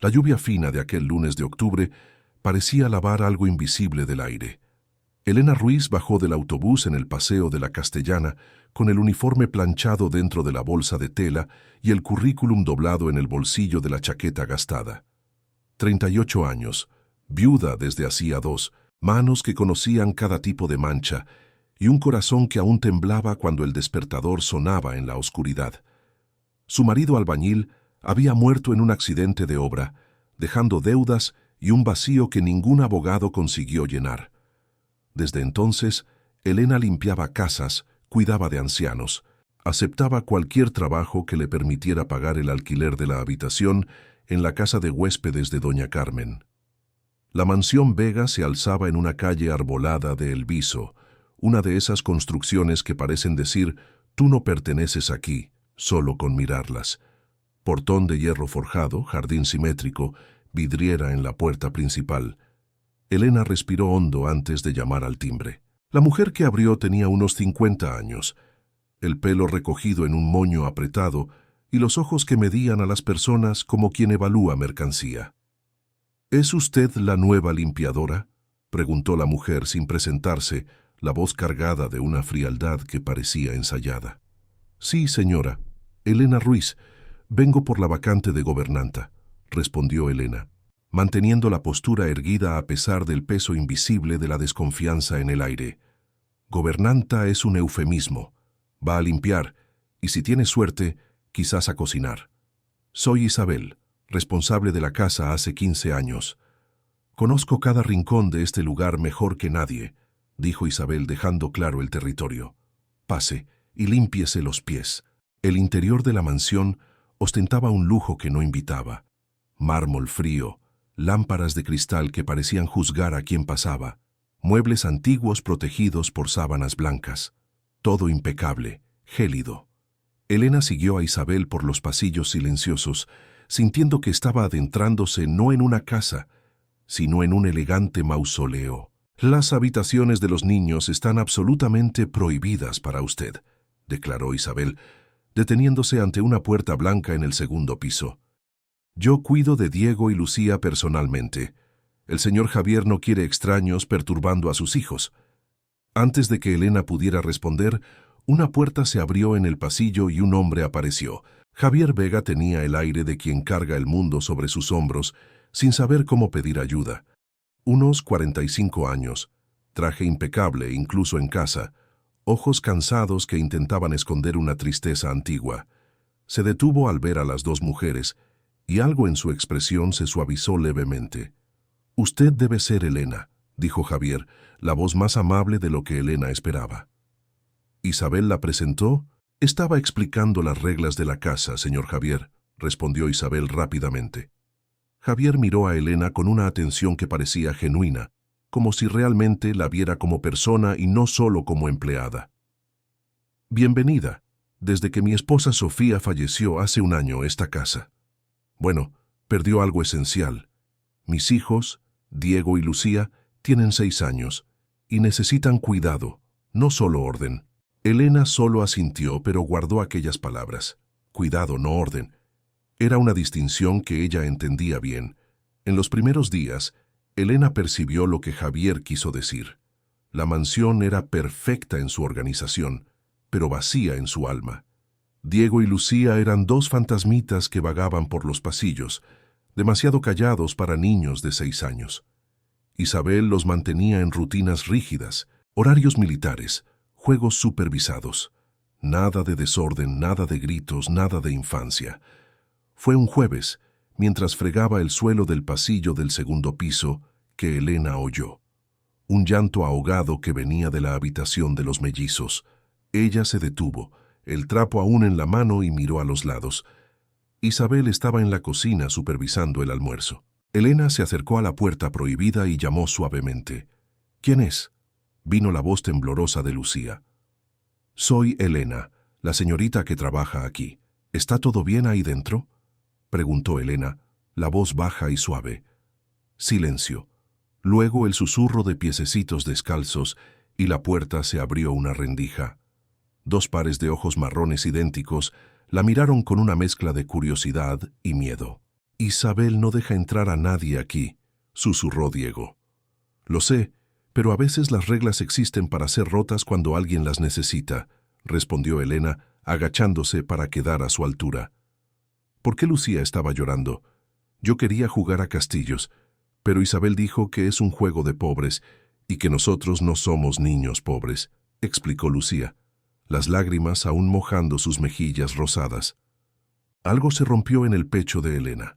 La lluvia fina de aquel lunes de octubre parecía lavar algo invisible del aire. Elena Ruiz bajó del autobús en el Paseo de la Castellana con el uniforme planchado dentro de la bolsa de tela y el currículum doblado en el bolsillo de la chaqueta gastada. 38 años, viuda desde hacía 2, manos que conocían cada tipo de mancha y un corazón que aún temblaba cuando el despertador sonaba en la oscuridad. Su marido albañil había muerto en un accidente de obra, dejando deudas y un vacío que ningún abogado consiguió llenar. Desde entonces, Elena limpiaba casas, cuidaba de ancianos, aceptaba cualquier trabajo que le permitiera pagar el alquiler de la habitación en la casa de huéspedes de doña Carmen. La mansión Vega se alzaba en una calle arbolada de El Viso, una de esas construcciones que parecen decir «tú no perteneces aquí», solo con mirarlas. Portón de hierro forjado, jardín simétrico, vidriera en la puerta principal. Elena respiró hondo antes de llamar al timbre. La mujer que abrió tenía unos 50 años, el pelo recogido en un moño apretado y los ojos que medían a las personas como quien evalúa mercancía. «¿Es usted la nueva limpiadora?», preguntó la mujer sin presentarse, la voz cargada de una frialdad que parecía ensayada. «Sí, señora. Elena Ruiz. Vengo por la vacante de gobernanta», respondió Elena, manteniendo la postura erguida a pesar del peso invisible de la desconfianza en el aire. «Gobernanta es un eufemismo. Va a limpiar, y si tiene suerte, quizás a cocinar. Soy Isabel, responsable de la casa hace 15 años. Conozco cada rincón de este lugar mejor que nadie», dijo Isabel dejando claro el territorio. «Pase y límpiese los pies». El interior de la mansión ostentaba un lujo que no invitaba. Mármol frío, lámparas de cristal que parecían juzgar a quien pasaba, muebles antiguos protegidos por sábanas blancas. Todo impecable, gélido. Elena siguió a Isabel por los pasillos silenciosos, sintiendo que estaba adentrándose no en una casa, sino en un elegante mausoleo. «Las habitaciones de los niños están absolutamente prohibidas para usted», declaró Isabel, deteniéndose ante una puerta blanca en el segundo piso. «Yo cuido de Diego y Lucía personalmente. El señor Javier no quiere extraños perturbando a sus hijos». Antes de que Elena pudiera responder, una puerta se abrió en el pasillo y un hombre apareció. Javier Vega tenía el aire de quien carga el mundo sobre sus hombros, sin saber cómo pedir ayuda. Unos 45 años, traje impecable incluso en casa, ojos cansados que intentaban esconder una tristeza antigua. Se detuvo al ver a las dos mujeres, y algo en su expresión se suavizó levemente. «Usted debe ser Elena», dijo Javier, la voz más amable de lo que Elena esperaba. «¿Isabel la presentó?» «Estaba explicando las reglas de la casa, señor Javier», respondió Isabel rápidamente. Javier miró a Elena con una atención que parecía genuina, como si realmente la viera como persona y no solo como empleada. «Bienvenida. Desde que mi esposa Sofía falleció hace un año esta casa. Bueno, perdió algo esencial. Mis hijos, Diego y Lucía, tienen 6 años y necesitan cuidado, no solo orden». Elena solo asintió, pero guardó aquellas palabras. Cuidado, no orden. Era una distinción que ella entendía bien. En los primeros días, Elena percibió lo que Javier quiso decir. La mansión era perfecta en su organización, pero vacía en su alma. Diego y Lucía eran 2 fantasmitas que vagaban por los pasillos, demasiado callados para niños de 6 años. Isabel los mantenía en rutinas rígidas, horarios militares, juegos supervisados. Nada de desorden, nada de gritos, nada de infancia. Fue un jueves, mientras fregaba el suelo del pasillo del segundo piso, que Elena oyó. Un llanto ahogado que venía de la habitación de los mellizos. Ella se detuvo, el trapo aún en la mano, y miró a los lados. Isabel estaba en la cocina supervisando el almuerzo. Elena se acercó a la puerta prohibida y llamó suavemente. «¿Quién es?», vino la voz temblorosa de Lucía. «Soy Elena, la señorita que trabaja aquí. ¿Está todo bien ahí dentro?», preguntó Elena, la voz baja y suave. Silencio. Luego el susurro de piececitos descalzos y la puerta se abrió una rendija. 2 pares de ojos marrones idénticos la miraron con una mezcla de curiosidad y miedo. Isabel no deja entrar a nadie aquí, susurró Diego. Lo sé, pero a veces las reglas existen para ser rotas cuando alguien las necesita, respondió Elena, agachándose para quedar a su altura. ¿Por qué Lucía estaba llorando? Yo quería jugar a castillos, pero Isabel dijo que es un juego de pobres y que nosotros no somos niños pobres, explicó Lucía, las lágrimas aún mojando sus mejillas rosadas. Algo se rompió en el pecho de Elena.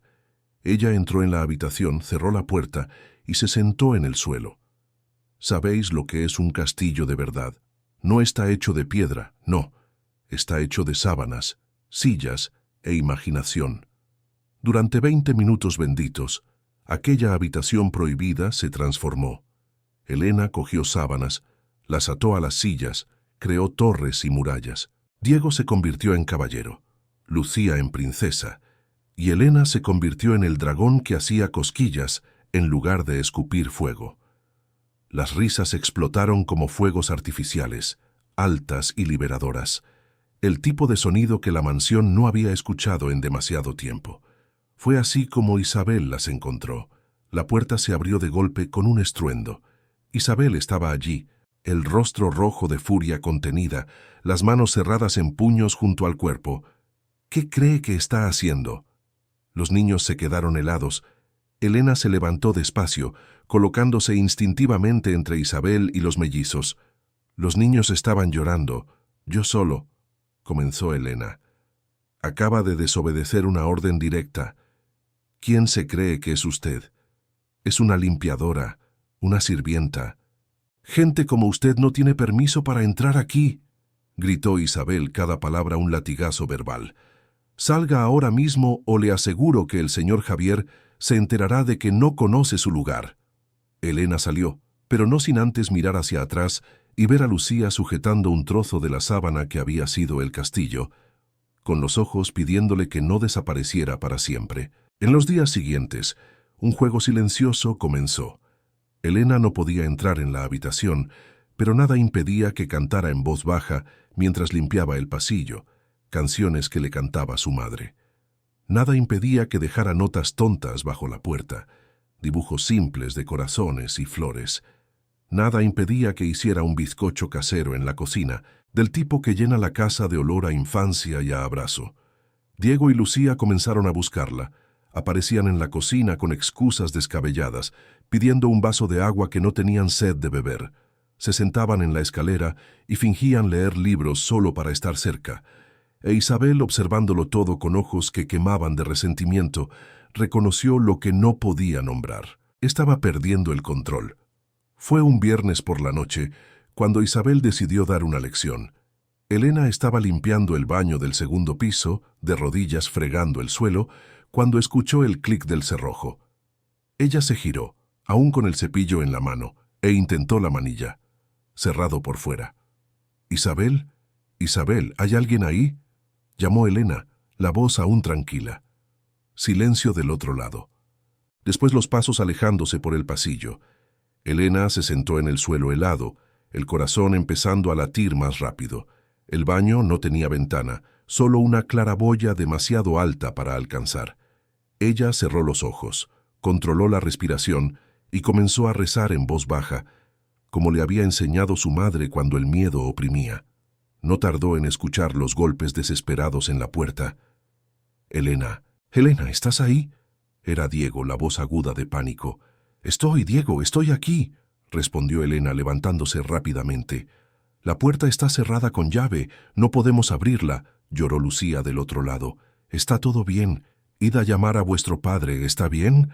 Ella entró en la habitación, cerró la puerta y se sentó en el suelo. Sabéis lo que es un castillo de verdad. No está hecho de piedra, no. Está hecho de sábanas, sillas e imaginación. Durante 20 minutos benditos, aquella habitación prohibida se transformó. Elena cogió sábanas, las ató a las sillas, creó torres y murallas. Diego se convirtió en caballero, Lucía en princesa, y Elena se convirtió en el dragón que hacía cosquillas en lugar de escupir fuego. Las risas explotaron como fuegos artificiales, altas y liberadoras, el tipo de sonido que la mansión no había escuchado en demasiado tiempo. Fue así como Isabel las encontró. La puerta se abrió de golpe con un estruendo. Isabel estaba allí, el rostro rojo de furia contenida, las manos cerradas en puños junto al cuerpo. ¿Qué cree que está haciendo? Los niños se quedaron helados. Elena se levantó despacio, colocándose instintivamente entre Isabel y los mellizos. Los niños estaban llorando. Yo solo, comenzó Elena. Acaba de desobedecer una orden directa. ¿Quién se cree que es usted? Es una limpiadora, una sirvienta. Gente como usted no tiene permiso para entrar aquí, gritó Isabel, cada palabra un latigazo verbal. Salga ahora mismo o le aseguro que el señor Javier se enterará de que no conoce su lugar. Elena salió, pero no sin antes mirar hacia atrás y ver a Lucía sujetando un trozo de la sábana que había sido el castillo, con los ojos pidiéndole que no desapareciera para siempre. En los días siguientes, un juego silencioso comenzó. Elena no podía entrar en la habitación, pero nada impedía que cantara en voz baja mientras limpiaba el pasillo, canciones que le cantaba su madre. Nada impedía que dejara notas tontas bajo la puerta, dibujos simples de corazones y flores. Nada impedía que hiciera un bizcocho casero en la cocina, del tipo que llena la casa de olor a infancia y a abrazo. Diego y Lucía comenzaron a buscarla. Aparecían en la cocina con excusas descabelladas, pidiendo un vaso de agua que no tenían sed de beber. Se sentaban en la escalera y fingían leer libros solo para estar cerca. E Isabel, observándolo todo con ojos que quemaban de resentimiento, reconoció lo que no podía nombrar. Estaba perdiendo el control. Fue un viernes por la noche cuando Isabel decidió dar una lección. Elena estaba limpiando el baño del segundo piso, de rodillas fregando el suelo, cuando escuchó el clic del cerrojo. Ella se giró, aún con el cepillo en la mano, e intentó la manilla. Cerrado por fuera. «Isabel, Isabel, ¿hay alguien ahí?», llamó Elena, la voz aún tranquila. Silencio del otro lado. Después los pasos alejándose por el pasillo. Elena se sentó en el suelo helado, el corazón empezando a latir más rápido. El baño no tenía ventana, solo una claraboya demasiado alta para alcanzar. Ella cerró los ojos, controló la respiración y comenzó a rezar en voz baja, como le había enseñado su madre cuando el miedo oprimía. No tardó en escuchar los golpes desesperados en la puerta. «Elena, Elena, ¿estás ahí?», era Diego, la voz aguda de pánico. «Estoy, Diego, estoy aquí», respondió Elena levantándose rápidamente. «La puerta está cerrada con llave, no podemos abrirla», lloró Lucía del otro lado. «Está todo bien. Id a llamar a vuestro padre, ¿está bien?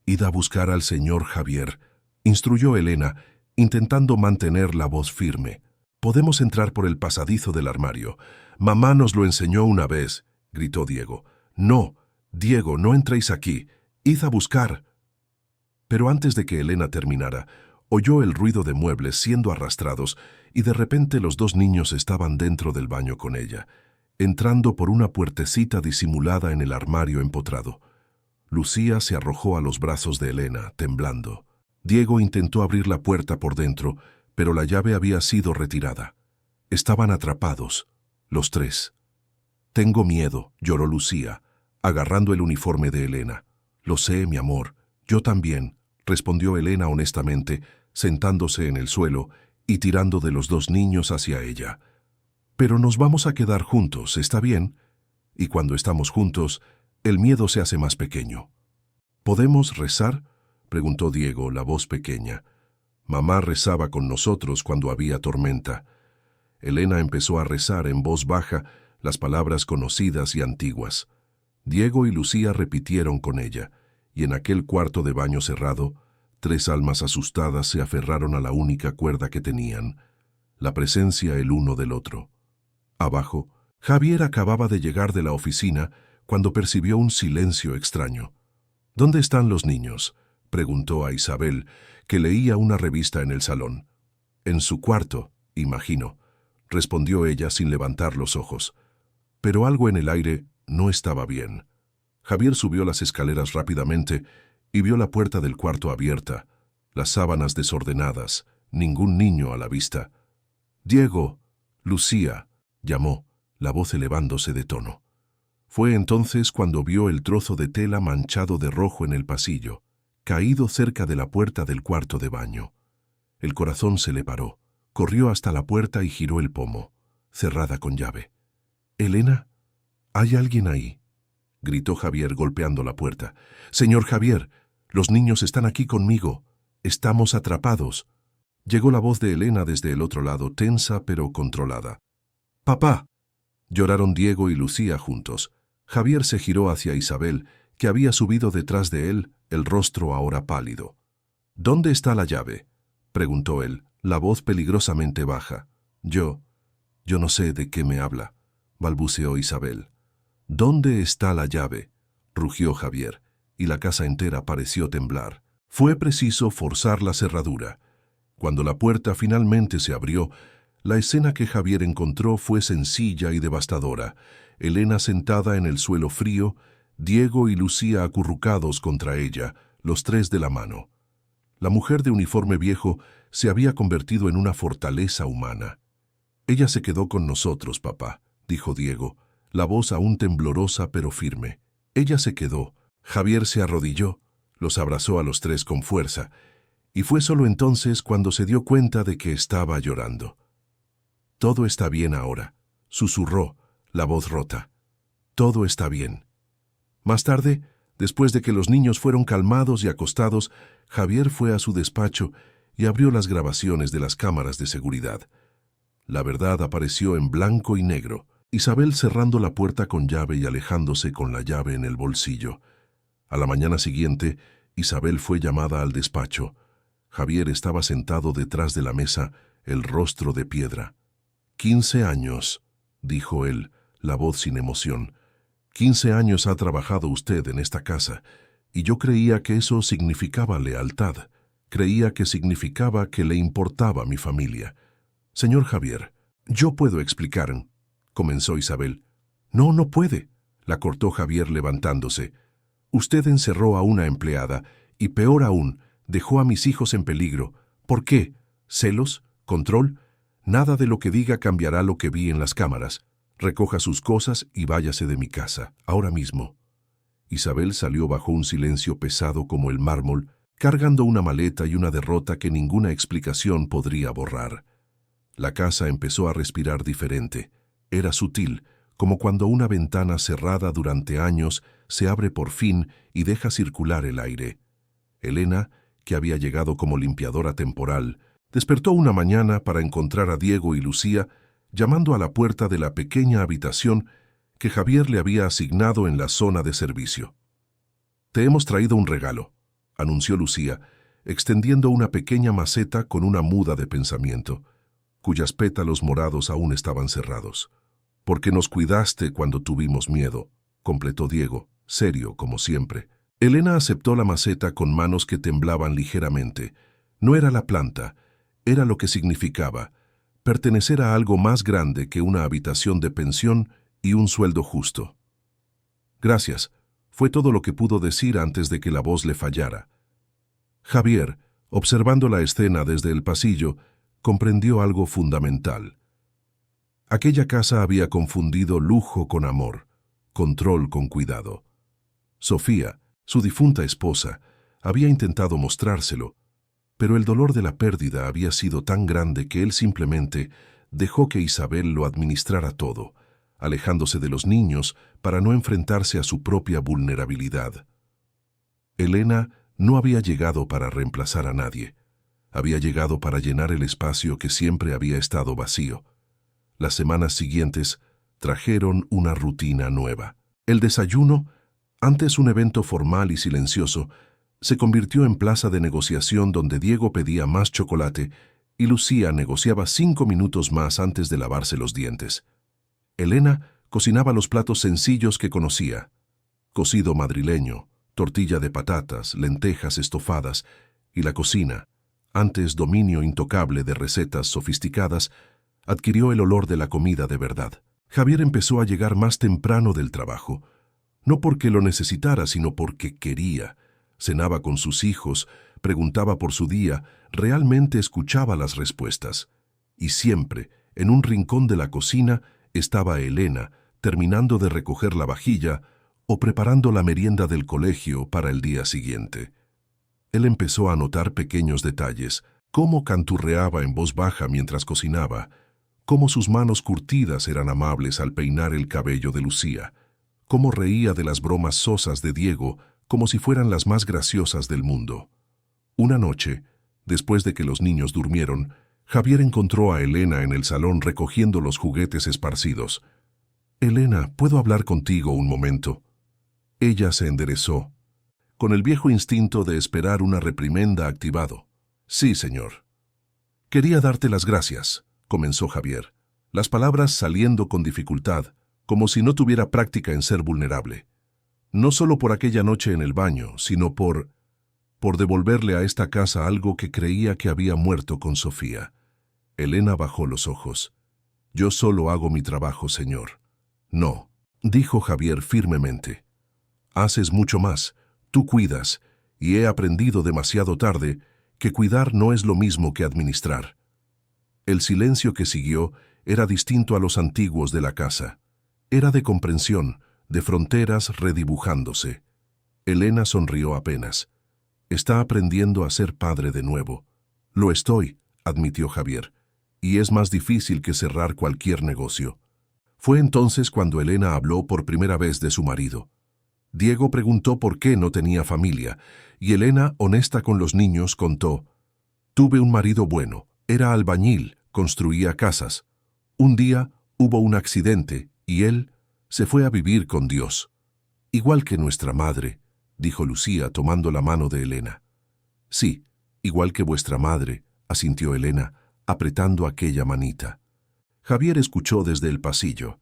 Id a buscar al señor Javier», instruyó Elena, intentando mantener la voz firme. «Podemos entrar por el pasadizo del armario. Mamá nos lo enseñó una vez», gritó Diego. «No, Diego, no entréis aquí. Id a buscar». Pero antes de que Elena terminara, oyó el ruido de muebles siendo arrastrados y de repente los dos niños estaban dentro del baño con ella, entrando por una puertecita disimulada en el armario empotrado. Lucía se arrojó a los brazos de Elena, temblando. Diego intentó abrir la puerta por dentro, pero la llave había sido retirada. Estaban atrapados, los tres. «Tengo miedo», lloró Lucía, agarrando el uniforme de Elena. Lo sé, mi amor, yo también, respondió Elena honestamente, sentándose en el suelo y tirando de los dos niños hacia ella. Pero nos vamos a quedar juntos, ¿está bien? Y cuando estamos juntos, el miedo se hace más pequeño. ¿Podemos rezar?, preguntó Diego, la voz pequeña. Mamá rezaba con nosotros cuando había tormenta. Elena empezó a rezar en voz baja las palabras conocidas y antiguas. Diego y Lucía repitieron con ella, y en aquel cuarto de baño cerrado, 3 almas asustadas se aferraron a la única cuerda que tenían, la presencia el uno del otro. Abajo, Javier acababa de llegar de la oficina cuando percibió un silencio extraño. «¿Dónde están los niños?», preguntó a Isabel, que leía una revista en el salón. «En su cuarto, imagino», respondió ella sin levantar los ojos. Pero algo en el aire no estaba bien. Javier subió las escaleras rápidamente y vio la puerta del cuarto abierta, las sábanas desordenadas, ningún niño a la vista. «Diego, Lucía», llamó, la voz elevándose de tono. Fue entonces cuando vio el trozo de tela manchado de rojo en el pasillo, caído cerca de la puerta del cuarto de baño. El corazón se le paró, corrió hasta la puerta y giró el pomo, cerrada con llave. «¿Elena? ¿Hay alguien ahí?», gritó Javier golpeando la puerta. «Señor Javier, los niños están aquí conmigo. Estamos atrapados». Llegó la voz de Elena desde el otro lado, tensa pero controlada. «¡Papá!», lloraron Diego y Lucía juntos. Javier se giró hacia Isabel, que había subido detrás de él, el rostro ahora pálido. «¿Dónde está la llave?», preguntó él, la voz peligrosamente baja. Yo no sé de qué me habla», balbuceó Isabel. «¿Dónde está la llave?», rugió Javier, y la casa entera pareció temblar. Fue preciso forzar la cerradura. Cuando la puerta finalmente se abrió, la escena que Javier encontró fue sencilla y devastadora. Elena sentada en el suelo frío, Diego y Lucía acurrucados contra ella, los 3 de la mano. La mujer de uniforme viejo se había convertido en una fortaleza humana. «Ella se quedó con nosotros, papá», dijo Diego, la voz aún temblorosa pero firme. «Ella se quedó». Javier se arrodilló, los abrazó a los 3 con fuerza, y fue solo entonces cuando se dio cuenta de que estaba llorando. «Todo está bien ahora», susurró, la voz rota. «Todo está bien». Más tarde, después de que los niños fueron calmados y acostados, Javier fue a su despacho y abrió las grabaciones de las cámaras de seguridad. La verdad apareció en blanco y negro, Isabel cerrando la puerta con llave y alejándose con la llave en el bolsillo. A la mañana siguiente, Isabel fue llamada al despacho. Javier estaba sentado detrás de la mesa, el rostro de piedra. 15 años, dijo él, la voz sin emoción. 15 años ha trabajado usted en esta casa, y yo creía que eso significaba lealtad. Creía que significaba que le importaba mi familia. Señor Javier, yo puedo explicar, comenzó Isabel. No, no puede, la cortó Javier levantándose. Usted encerró a una empleada y, peor aún, dejó a mis hijos en peligro. ¿Por qué? ¿Celos? ¿Control? Nada de lo que diga cambiará lo que vi en las cámaras. Recoja sus cosas y váyase de mi casa, ahora mismo. Isabel salió bajo un silencio pesado como el mármol, cargando una maleta y una derrota que ninguna explicación podría borrar. La casa empezó a respirar diferente. Era sutil, como cuando una ventana cerrada durante años se abre por fin y deja circular el aire. Elena, que había llegado como limpiadora temporal, despertó una mañana para encontrar a Diego y Lucía llamando a la puerta de la pequeña habitación que Javier le había asignado en la zona de servicio. «Te hemos traído un regalo», anunció Lucía, extendiendo una pequeña maceta con una muda de pensamiento, cuyos pétalos morados aún estaban cerrados. «Porque nos cuidaste cuando tuvimos miedo», completó Diego, serio como siempre. Elena aceptó la maceta con manos que temblaban ligeramente. No era la planta, era lo que significaba, pertenecer a algo más grande que una habitación de pensión y un sueldo justo. «Gracias», fue todo lo que pudo decir antes de que la voz le fallara. Javier, observando la escena desde el pasillo, comprendió algo fundamental. Aquella casa había confundido lujo con amor, control con cuidado. Sofía, Su difunta esposa había intentado mostrárselo, pero el dolor de la pérdida había sido tan grande que él simplemente dejó que Isabel lo administrara todo, alejándose de los niños para no enfrentarse a su propia vulnerabilidad. Elena no había llegado para reemplazar a nadie. Había llegado para llenar el espacio que siempre había estado vacío. Las semanas siguientes trajeron una rutina nueva. El desayuno, antes un evento formal y silencioso, se convirtió en plaza de negociación donde Diego pedía más chocolate y Lucía negociaba 5 minutos más antes de lavarse los dientes. Elena cocinaba los platos sencillos que conocía: cocido madrileño, tortilla de patatas, lentejas estofadas, y la cocina, antes dominio intocable de recetas sofisticadas, adquirió el olor de la comida de verdad. Javier empezó a llegar más temprano del trabajo, no porque lo necesitara, sino porque quería. Cenaba con sus hijos, preguntaba por su día, realmente escuchaba las respuestas. Y siempre, en un rincón de la cocina, estaba Elena, terminando de recoger la vajilla o preparando la merienda del colegio para el día siguiente. Él empezó a notar pequeños detalles: cómo canturreaba en voz baja mientras cocinaba, cómo sus manos curtidas eran amables al peinar el cabello de Lucía, cómo reía de las bromas sosas de Diego como si fueran las más graciosas del mundo. Una noche, después de que los niños durmieron, Javier encontró a Elena en el salón recogiendo los juguetes esparcidos. «Elena, ¿puedo hablar contigo un momento?» Ella se enderezó, con el viejo instinto de esperar una reprimenda activado. «Sí, señor». «Quería darte las gracias», comenzó Javier, las palabras saliendo con dificultad, como si no tuviera práctica en ser vulnerable. «No solo por aquella noche en el baño, sino por devolverle a esta casa algo que creía que había muerto con Sofía». Elena bajó los ojos. «Yo solo hago mi trabajo, señor». «No», dijo Javier firmemente. «Haces mucho más, tú cuidas, y he aprendido demasiado tarde que cuidar no es lo mismo que administrar». El silencio que siguió era distinto a los antiguos de la casa. Era de comprensión, de fronteras redibujándose. Elena sonrió apenas. «Está aprendiendo a ser padre de nuevo». «Lo estoy», admitió Javier, «y es más difícil que cerrar cualquier negocio». Fue entonces cuando Elena habló por primera vez de su marido. Diego preguntó por qué no tenía familia, y Elena, honesta con los niños, contó: «Tuve un marido bueno, era albañil, construía casas. Un día hubo un accidente y él se fue a vivir con Dios». «Igual que nuestra madre», dijo Lucía tomando la mano de Elena. «Sí, igual que vuestra madre», asintió Elena, apretando aquella manita. Javier escuchó desde el pasillo.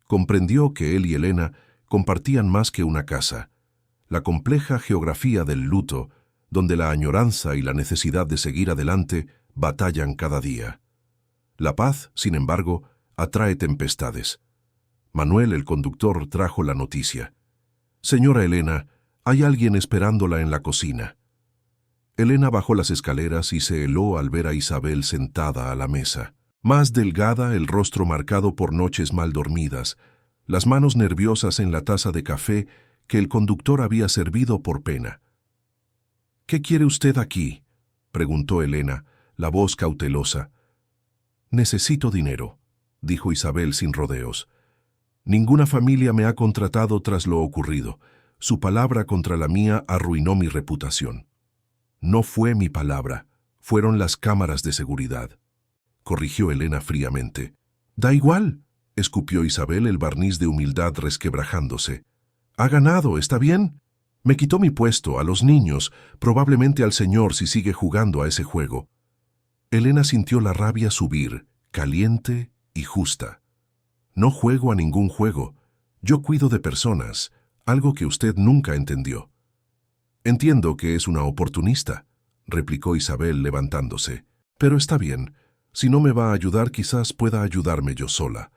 Comprendió que él y Elena compartían más que una casa. La compleja geografía del luto, donde la añoranza y la necesidad de seguir adelante batallan cada día. La paz, sin embargo, atrae tempestades. Manuel, el conductor, trajo la noticia. «Señora Elena, hay alguien esperándola en la cocina». Elena bajó las escaleras y se heló al ver a Isabel sentada a la mesa. Más delgada, el rostro marcado por noches mal dormidas, las manos nerviosas en la taza de café que el conductor había servido por pena. «¿Qué quiere usted aquí?», preguntó Elena, la voz cautelosa. «Necesito dinero», dijo Isabel sin rodeos. «Ninguna familia me ha contratado tras lo ocurrido. Su palabra contra la mía arruinó mi reputación». «No fue mi palabra, fueron las cámaras de seguridad», corrigió Elena fríamente. «Da igual», escupió Isabel, el barniz de humildad resquebrajándose. «Ha ganado, ¿está bien? Me quitó mi puesto, a los niños, probablemente al señor si sigue jugando a ese juego». Elena sintió la rabia subir, caliente y justa. «No juego a ningún juego. Yo cuido de personas, algo que usted nunca entendió». «Entiendo que es una oportunista», replicó Isabel levantándose. «Pero está bien. Si no me va a ayudar, quizás pueda ayudarme yo sola».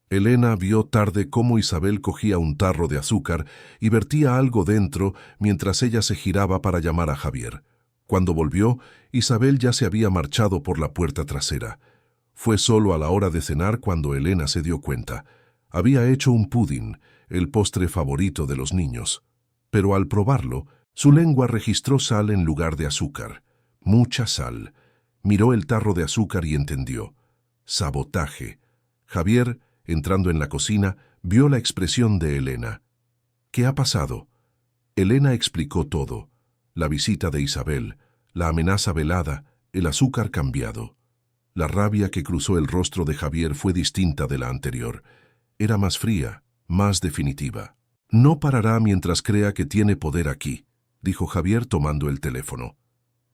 Elena vio tarde cómo Isabel cogía un tarro de azúcar y vertía algo dentro mientras ella se giraba para llamar a Javier. Cuando volvió, Isabel ya se había marchado por la puerta trasera. Fue solo a la hora de cenar cuando Elena se dio cuenta. Había hecho un pudding, el postre favorito de los niños. pero al probarlo, su lengua registró sal en lugar de azúcar. Mucha sal. Miró el tarro de azúcar y entendió. Sabotaje. Javier, entrando en la cocina, vio la expresión de Elena. ¿Qué ha pasado? Elena explicó todo. La visita de Isabel, la amenaza velada, el azúcar cambiado. La rabia que cruzó el rostro de Javier fue distinta de la anterior. Era más fría, más definitiva. No parará mientras crea que tiene poder aquí, dijo Javier tomando el teléfono.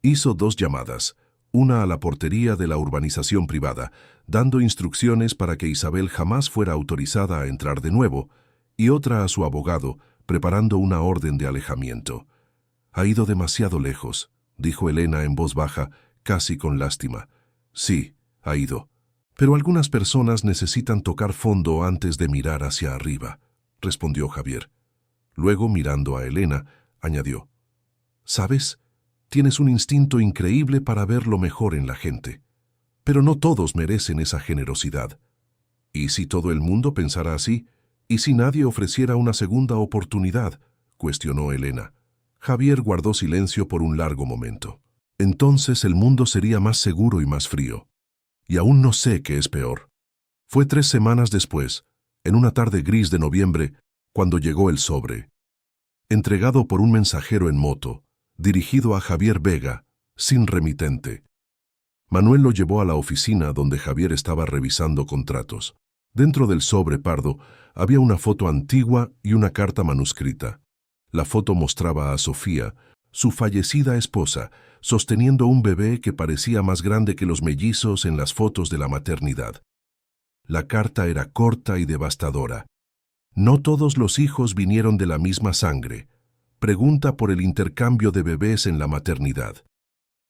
Hizo 2 llamadas, una a la portería de la urbanización privada, dando instrucciones para que Isabel jamás fuera autorizada a entrar de nuevo, y otra a su abogado, preparando una orden de alejamiento. Ha ido demasiado lejos, dijo Elena en voz baja, casi con lástima. Sí, ha ido. Pero algunas personas necesitan tocar fondo antes de mirar hacia arriba, respondió Javier. Luego, mirando a Elena, añadió. ¿Sabes? Tienes un instinto increíble para ver lo mejor en la gente. Pero no todos merecen esa generosidad. ¿Y si todo el mundo pensara así? ¿Y si nadie ofreciera una segunda oportunidad? Cuestionó Elena. Javier guardó silencio por un largo momento. Entonces el mundo sería más seguro y más frío. Y aún no sé qué es peor. Fue 3 semanas después, en una tarde gris de noviembre, cuando llegó el sobre. Entregado por un mensajero en moto, dirigido a Javier Vega, sin remitente. Manuel lo llevó a la oficina donde Javier estaba revisando contratos. Dentro del sobre pardo había una foto antigua y una carta manuscrita. La foto mostraba a Sofía, su fallecida esposa, sosteniendo un bebé que parecía más grande que los mellizos en las fotos de la maternidad. La carta era corta y devastadora. No todos los hijos vinieron de la misma sangre. Pregunta por el intercambio de bebés en la maternidad.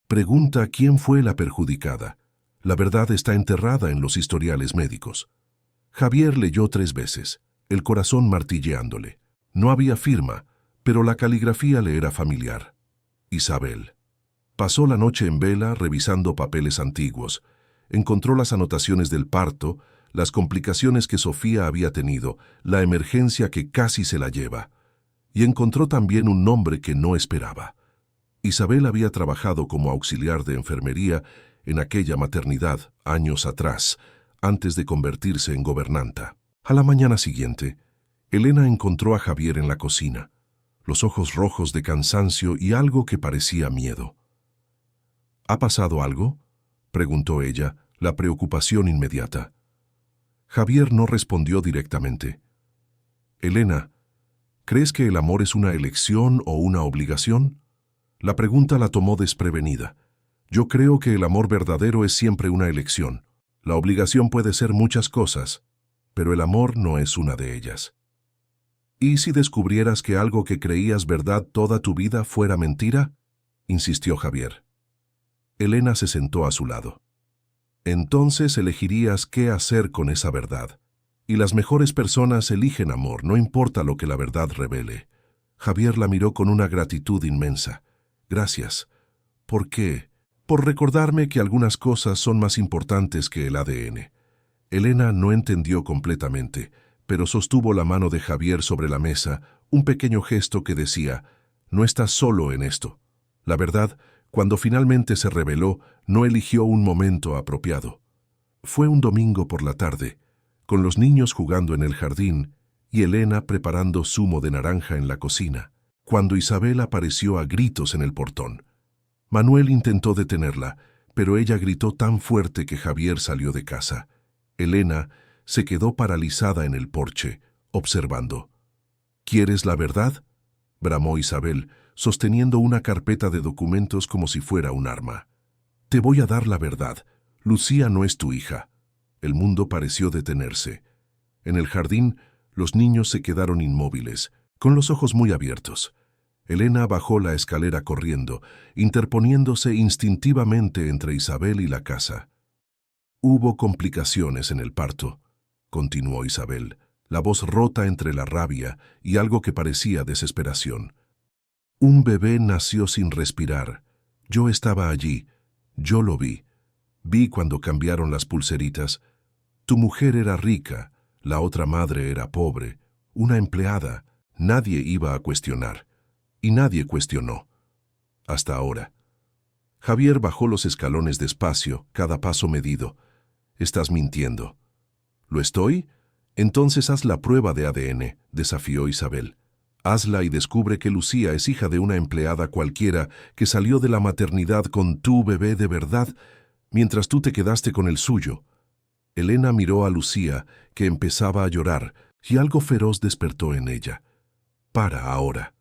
Pregunta quién fue la perjudicada. La verdad está enterrada en los historiales médicos. Javier leyó 3 veces, el corazón martilleándole. No había firma, pero la caligrafía le era familiar. Isabel. Pasó la noche en vela revisando papeles antiguos. Encontró las anotaciones del parto, las complicaciones que Sofía había tenido, la emergencia que casi se la lleva. Y encontró también un nombre que no esperaba. Isabel había trabajado como auxiliar de enfermería en aquella maternidad años atrás, antes de convertirse en gobernanta. A la mañana siguiente, Elena encontró a Javier en la cocina, los ojos rojos de cansancio y algo que parecía miedo. ¿Ha pasado algo?, preguntó ella, la preocupación inmediata. Javier no respondió directamente. Elena, ¿crees que el amor es una elección o una obligación? La pregunta la tomó desprevenida. Yo creo que el amor verdadero es siempre una elección. La obligación puede ser muchas cosas, pero el amor no es una de ellas. ¿Y si descubrieras que algo que creías verdad toda tu vida fuera mentira?, insistió Javier. Elena se sentó a su lado. Entonces elegirías qué hacer con esa verdad. Y las mejores personas eligen amor, no importa lo que la verdad revele. Javier la miró con una gratitud inmensa. Gracias. ¿Por qué? Por recordarme que algunas cosas son más importantes que el ADN. Elena no entendió completamente, pero sostuvo la mano de Javier sobre la mesa, un pequeño gesto que decía, no estás solo en esto. La verdad, cuando finalmente se reveló, no eligió un momento apropiado. Fue un domingo por la tarde, con los niños jugando en el jardín y Elena preparando zumo de naranja en la cocina, cuando Isabel apareció a gritos en el portón. Manuel intentó detenerla, pero ella gritó tan fuerte que Javier salió de casa. Elena se quedó paralizada en el porche, observando. ¿Quieres la verdad?, bramó Isabel, sosteniendo una carpeta de documentos como si fuera un arma. Te voy a dar la verdad. Lucía no es tu hija. El mundo pareció detenerse. En el jardín, los niños se quedaron inmóviles, con los ojos muy abiertos. Elena bajó la escalera corriendo, interponiéndose instintivamente entre Isabel y la casa. Hubo complicaciones en el parto, continuó Isabel, la voz rota entre la rabia y algo que parecía desesperación. Un bebé nació sin respirar. Yo estaba allí. Yo lo vi. Vi cuando cambiaron las pulseritas. Tu mujer era rica, la otra madre era pobre, una empleada. Nadie iba a cuestionar. y nadie cuestionó. Hasta ahora. Javier bajó los escalones despacio, cada paso medido. «Estás mintiendo». «¿Lo estoy? Entonces haz la prueba de ADN», desafió Isabel. «Hazla y descubre que Lucía es hija de una empleada cualquiera que salió de la maternidad con tu bebé de verdad, mientras tú te quedaste con el suyo». Elena miró a Lucía, que empezaba a llorar, y algo feroz despertó en ella. «Para ahora».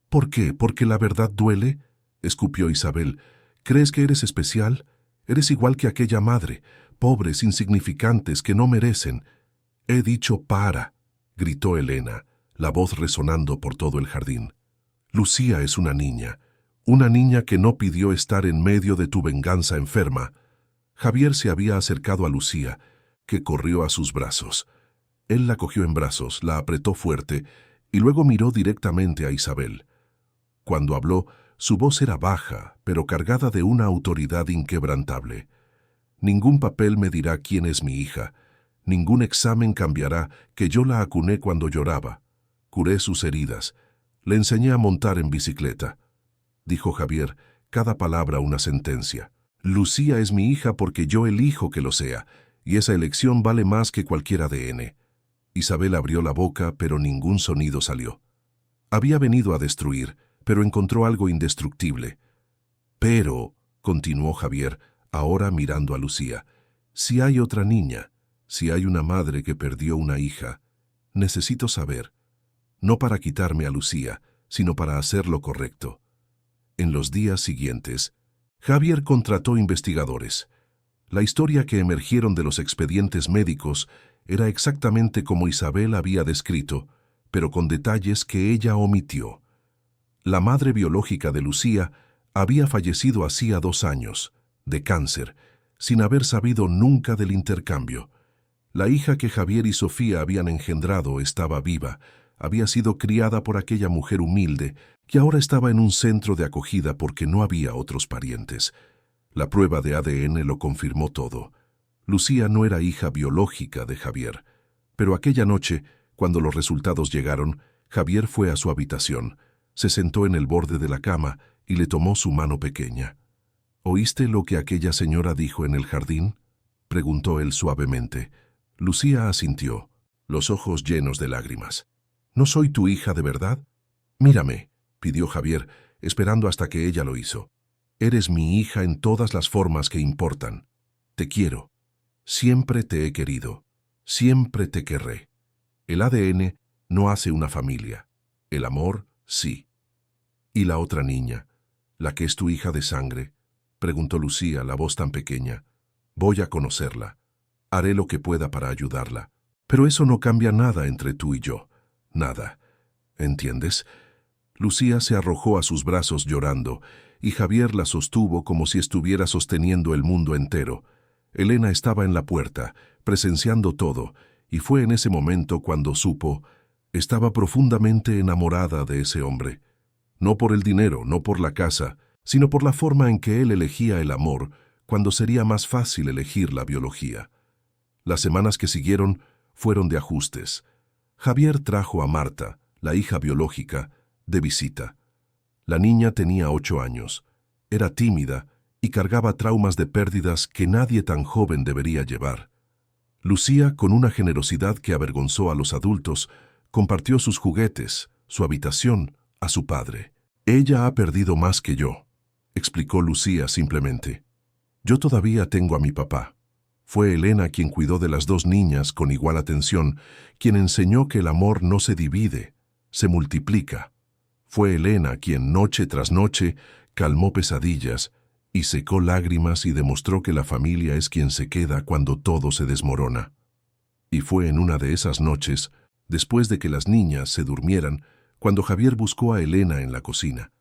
«¿Por qué? ¿Porque la verdad duele?», escupió Isabel. «¿Crees que eres especial? Eres igual que aquella madre, pobres, insignificantes, que no merecen». «He dicho para», gritó Elena, la voz resonando por todo el jardín. «Lucía es una niña que no pidió estar en medio de tu venganza enferma». Javier se había acercado a Lucía, que corrió a sus brazos. Él la cogió en brazos, la apretó fuerte y luego miró directamente a Isabel. Cuando habló, su voz era baja, pero cargada de una autoridad inquebrantable. «Ningún papel me dirá quién es mi hija. Ningún examen cambiará que yo la acuné cuando lloraba. Curé sus heridas. Le enseñé a montar en bicicleta», dijo Javier, cada palabra una sentencia. «Lucía es mi hija porque yo elijo que lo sea, y esa elección vale más que cualquier ADN». Isabel abrió la boca, pero ningún sonido salió. Había venido a destruir, pero encontró algo indestructible. «Pero», continuó Javier, ahora mirando a Lucía, «si hay otra niña, si hay una madre que perdió una hija, necesito saber, no para quitarme a Lucía, sino para hacer lo correcto». En los días siguientes, Javier contrató investigadores. La historia que emergieron de los expedientes médicos era exactamente como Isabel había descrito, pero con detalles que ella omitió. La madre biológica de Lucía había fallecido hacía 2 años, de cáncer, sin haber sabido nunca del intercambio. La hija que Javier y Sofía habían engendrado estaba viva, había sido criada por aquella mujer humilde que ahora estaba en un centro de acogida porque no había otros parientes. La prueba de ADN lo confirmó todo. Lucía no era hija biológica de Javier, pero aquella noche, cuando los resultados llegaron, Javier fue a su habitación, se sentó en el borde de la cama y le tomó su mano pequeña. «¿Oíste lo que aquella señora dijo en el jardín?», preguntó él suavemente. Lucía asintió, los ojos llenos de lágrimas. «¿No soy tu hija de verdad? Mírame», pidió Javier, esperando hasta que ella lo hizo. «Eres mi hija en todas las formas que importan. Te quiero. Siempre te he querido. Siempre te querré. El ADN no hace una familia. El amor, sí». «¿Y la otra niña, la que es tu hija de sangre?», preguntó Lucía, la voz tan pequeña. «Voy a conocerla. Haré lo que pueda para ayudarla. Pero eso no cambia nada entre tú y yo. Nada. ¿Entiendes?». Lucía se arrojó a sus brazos llorando, y Javier la sostuvo como si estuviera sosteniendo el mundo entero. Elena estaba en la puerta, presenciando todo, y fue en ese momento cuando supo, estaba profundamente enamorada de ese hombre. No por el dinero, no por la casa, sino por la forma en que él elegía el amor, cuando sería más fácil elegir la biología. Las semanas que siguieron fueron de ajustes. Javier trajo a Marta, la hija biológica, de visita. La niña tenía 8 años, era tímida y cargaba traumas de pérdidas que nadie tan joven debería llevar. Lucía, con una generosidad que avergonzó a los adultos, compartió sus juguetes, su habitación, a su padre. «Ella ha perdido más que yo», explicó Lucía simplemente. «Yo todavía tengo a mi papá. Fue Elena quien cuidó de las 2 niñas con igual atención, quien enseñó que el amor no se divide, se multiplica. Fue Elena quien noche tras noche calmó pesadillas y secó lágrimas y demostró que la familia es quien se queda cuando todo se desmorona. Y fue en una de esas noches, después de que las niñas se durmieran, cuando Javier buscó a Elena en la cocina.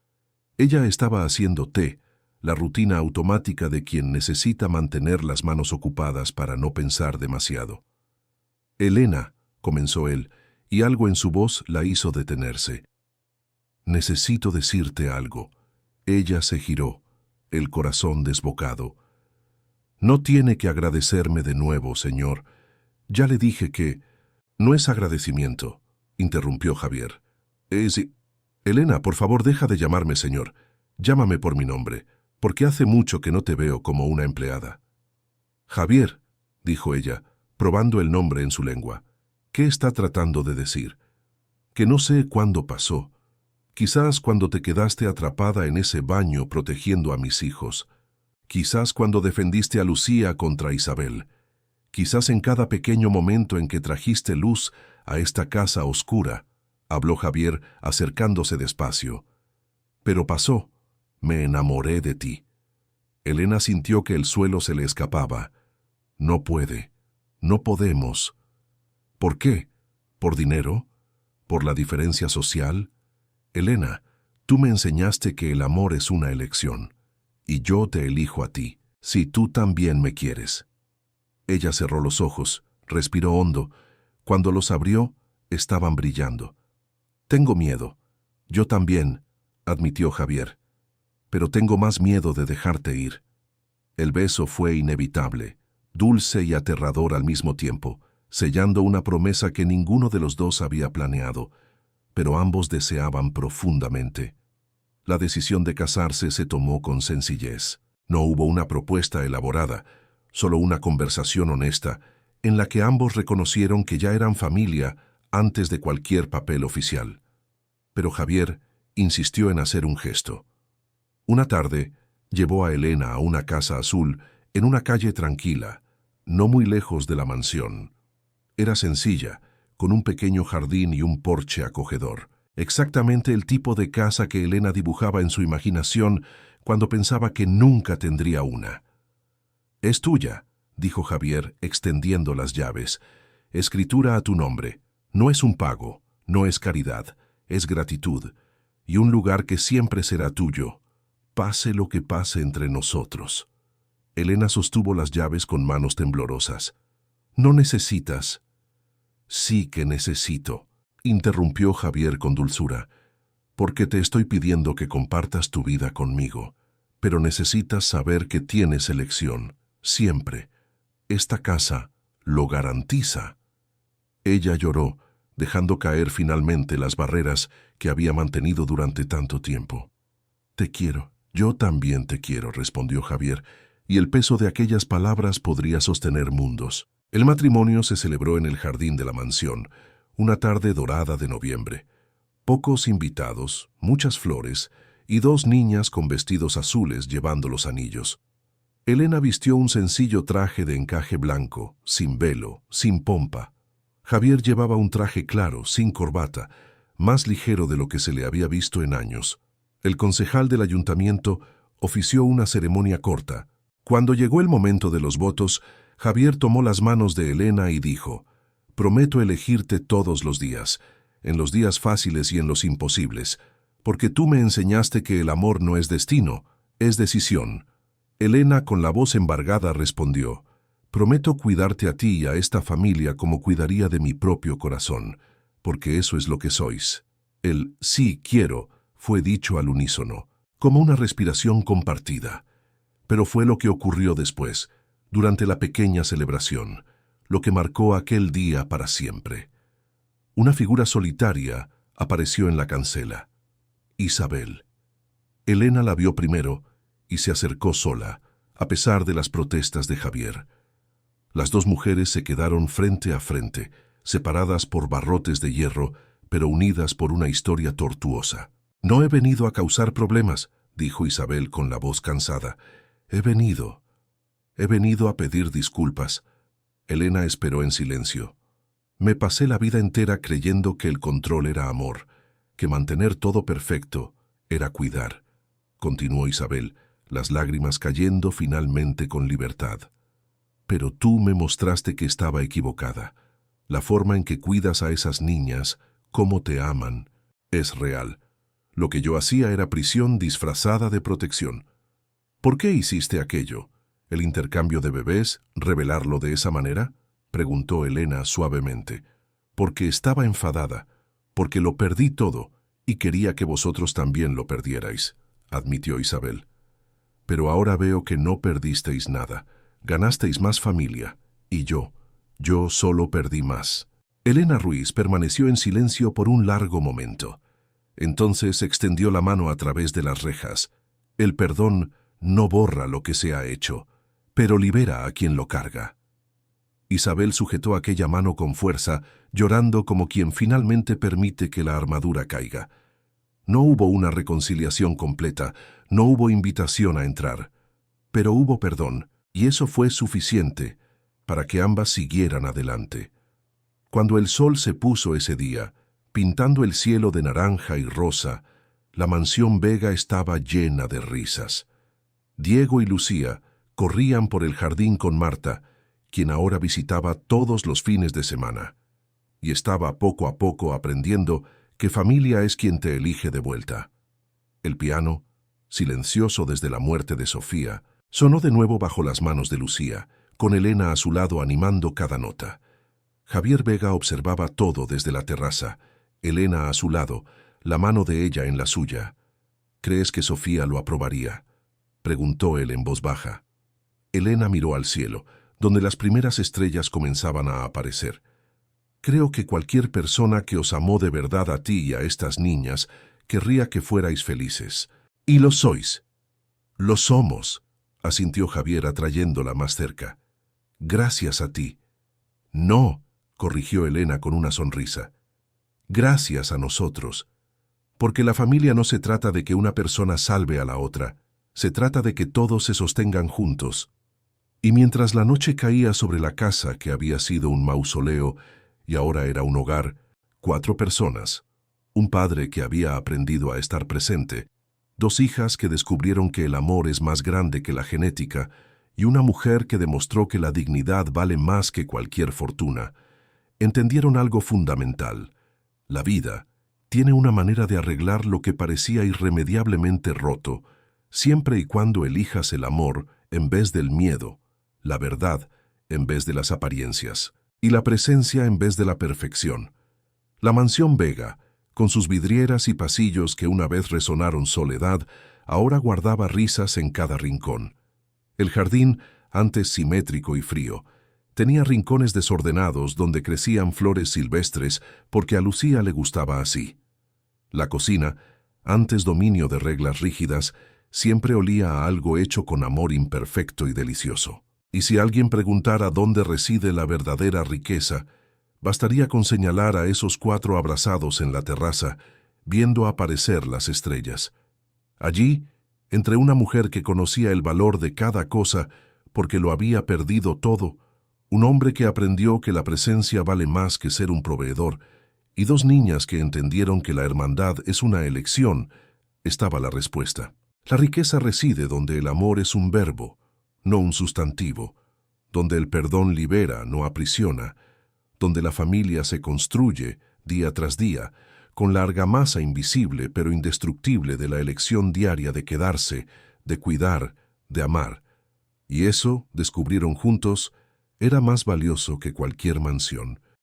Ella estaba haciendo té, la rutina automática de quien necesita mantener las manos ocupadas para no pensar demasiado. «Elena», comenzó él, y algo en su voz la hizo detenerse. «Necesito decirte algo». Ella se giró, el corazón desbocado. «No tiene que agradecerme de nuevo, señor. Ya le dije que...». «No es agradecimiento», interrumpió Javier. Elena, por favor, deja de llamarme señor. Llámame por mi nombre, porque hace mucho que no te veo como una empleada. Javier, dijo ella, probando el nombre en su lengua. ¿Qué está tratando de decir? Que no sé cuándo pasó. Quizás cuando te quedaste atrapada en ese baño protegiendo a mis hijos. Quizás cuando defendiste a Lucía contra Isabel. Quizás en cada pequeño momento en que trajiste luz a esta casa oscura, habló Javier acercándose despacio. Pero pasó. Me enamoré de ti. Elena sintió que el suelo se le escapaba. No puede. No podemos. ¿Por qué? ¿Por dinero? ¿Por la diferencia social? Elena, tú me enseñaste que el amor es una elección, y yo te elijo a ti, si tú también me quieres. Ella cerró los ojos, respiró hondo. Cuando los abrió, estaban brillando. Tengo miedo. Yo también, admitió Javier. Pero tengo más miedo de dejarte ir. El beso fue inevitable, dulce y aterrador al mismo tiempo, sellando una promesa que ninguno de los dos había planeado, pero ambos deseaban profundamente. La decisión de casarse se tomó con sencillez. No hubo una propuesta elaborada, solo una conversación honesta, en la que ambos reconocieron que ya eran familia antes de cualquier papel oficial. Pero Javier insistió en hacer un gesto. Una tarde, llevó a Elena a una casa azul en una calle tranquila, no muy lejos de la mansión. Era sencilla, con un pequeño jardín y un porche acogedor. Exactamente el tipo de casa que Elena dibujaba en su imaginación cuando pensaba que nunca tendría una. «Es tuya», dijo Javier, extendiendo las llaves. «Escritura a tu nombre. No es un pago, no es caridad, es gratitud. Y un lugar que siempre será tuyo, pase lo que pase entre nosotros». Elena sostuvo las llaves con manos temblorosas. «No necesitas». «Sí que necesito», interrumpió Javier con dulzura, «porque te estoy pidiendo que compartas tu vida conmigo. Pero necesitas saber que tienes elección, siempre. Esta casa lo garantiza». Ella lloró, dejando caer finalmente las barreras que había mantenido durante tanto tiempo. «Te quiero, yo también te quiero», respondió Javier, y el peso de aquellas palabras podría sostener mundos. El matrimonio se celebró en el jardín de la mansión, una tarde dorada de noviembre. Pocos invitados, muchas flores, y dos niñas con vestidos azules llevando los anillos. Elena vistió un sencillo traje de encaje blanco, sin velo, sin pompa. Javier llevaba un traje claro, sin corbata, más ligero de lo que se le había visto en años. El concejal del ayuntamiento ofició una ceremonia corta. Cuando llegó el momento de los votos, Javier tomó las manos de Elena y dijo: «Prometo elegirte todos los días, en los días fáciles y en los imposibles, porque tú me enseñaste que el amor no es destino, es decisión». Elena, con la voz embargada, respondió: «Prometo cuidarte a ti y a esta familia como cuidaría de mi propio corazón, porque eso es lo que sois». El «sí quiero» fue dicho al unísono, como una respiración compartida. Pero fue lo que ocurrió después, durante la pequeña celebración, lo que marcó aquel día para siempre. Una figura solitaria apareció en la cancela. Isabel. Elena la vio primero y se acercó sola, a pesar de las protestas de Javier. Las dos mujeres se quedaron frente a frente, separadas por barrotes de hierro, pero unidas por una historia tortuosa. «No he venido a causar problemas», dijo Isabel con la voz cansada. He venido a pedir disculpas». Elena esperó en silencio. «Me pasé la vida entera creyendo que el control era amor, que mantener todo perfecto era cuidar», continuó Isabel, las lágrimas cayendo finalmente con libertad. «Pero tú me mostraste que estaba equivocada. La forma en que cuidas a esas niñas, cómo te aman, es real. Lo que yo hacía era prisión disfrazada de protección». «¿Por qué hiciste aquello? ¿El intercambio de bebés, revelarlo de esa manera?», preguntó Elena suavemente. «Porque estaba enfadada, porque lo perdí todo y quería que vosotros también lo perdierais», admitió Isabel. «Pero ahora veo que no perdisteis nada, ganasteis más familia, y yo solo perdí más». Elena Ruiz permaneció en silencio por un largo momento. Entonces extendió la mano a través de las rejas. El perdón no borra lo que se ha hecho, pero libera a quien lo carga. Isabel sujetó aquella mano con fuerza, llorando como quien finalmente permite que la armadura caiga. No hubo una reconciliación completa, no hubo invitación a entrar, pero hubo perdón, y eso fue suficiente para que ambas siguieran adelante. Cuando el sol se puso ese día, pintando el cielo de naranja y rosa, la mansión Vega estaba llena de risas. Diego y Lucía corrían por el jardín con Marta, quien ahora visitaba todos los fines de semana, y estaba poco a poco aprendiendo que familia es quien te elige de vuelta. El piano, silencioso desde la muerte de Sofía, sonó de nuevo bajo las manos de Lucía, con Elena a su lado animando cada nota. Javier Vega observaba todo desde la terraza, Elena a su lado, la mano de ella en la suya. ¿Crees que Sofía lo aprobaría?, preguntó él en voz baja. Elena miró al cielo, donde las primeras estrellas comenzaban a aparecer. Creo que cualquier persona que os amó de verdad a ti y a estas niñas querría que fuerais felices. Y lo sois. Lo somos, asintió Javier atrayéndola más cerca. Gracias a ti. No, corrigió Elena con una sonrisa. Gracias a nosotros. Porque la familia no se trata de que una persona salve a la otra, se trata de que todos se sostengan juntos. Y mientras la noche caía sobre la casa que había sido un mausoleo y ahora era un hogar, 4 personas, un padre que había aprendido a estar presente, 2 hijas que descubrieron que el amor es más grande que la genética y una mujer que demostró que la dignidad vale más que cualquier fortuna, entendieron algo fundamental. La vida tiene una manera de arreglar lo que parecía irremediablemente roto, siempre y cuando elijas el amor en vez del miedo, la verdad en vez de las apariencias, y la presencia en vez de la perfección. La mansión Vega, con sus vidrieras y pasillos que una vez resonaron soledad, ahora guardaba risas en cada rincón. El jardín, antes simétrico y frío, tenía rincones desordenados donde crecían flores silvestres porque a Lucía le gustaba así. La cocina, antes dominio de reglas rígidas, siempre olía a algo hecho con amor imperfecto y delicioso. Y si alguien preguntara dónde reside la verdadera riqueza, bastaría con señalar a esos 4 abrazados en la terraza, viendo aparecer las estrellas. Allí, entre una mujer que conocía el valor de cada cosa porque lo había perdido todo, un hombre que aprendió que la presencia vale más que ser un proveedor, y 2 niñas que entendieron que la hermandad es una elección, estaba la respuesta. La riqueza reside donde el amor es un verbo, no un sustantivo, donde el perdón libera, no aprisiona, donde la familia se construye, día tras día, con la argamasa invisible pero indestructible de la elección diaria de quedarse, de cuidar, de amar. Y eso, descubrieron juntos, era más valioso que cualquier mansión.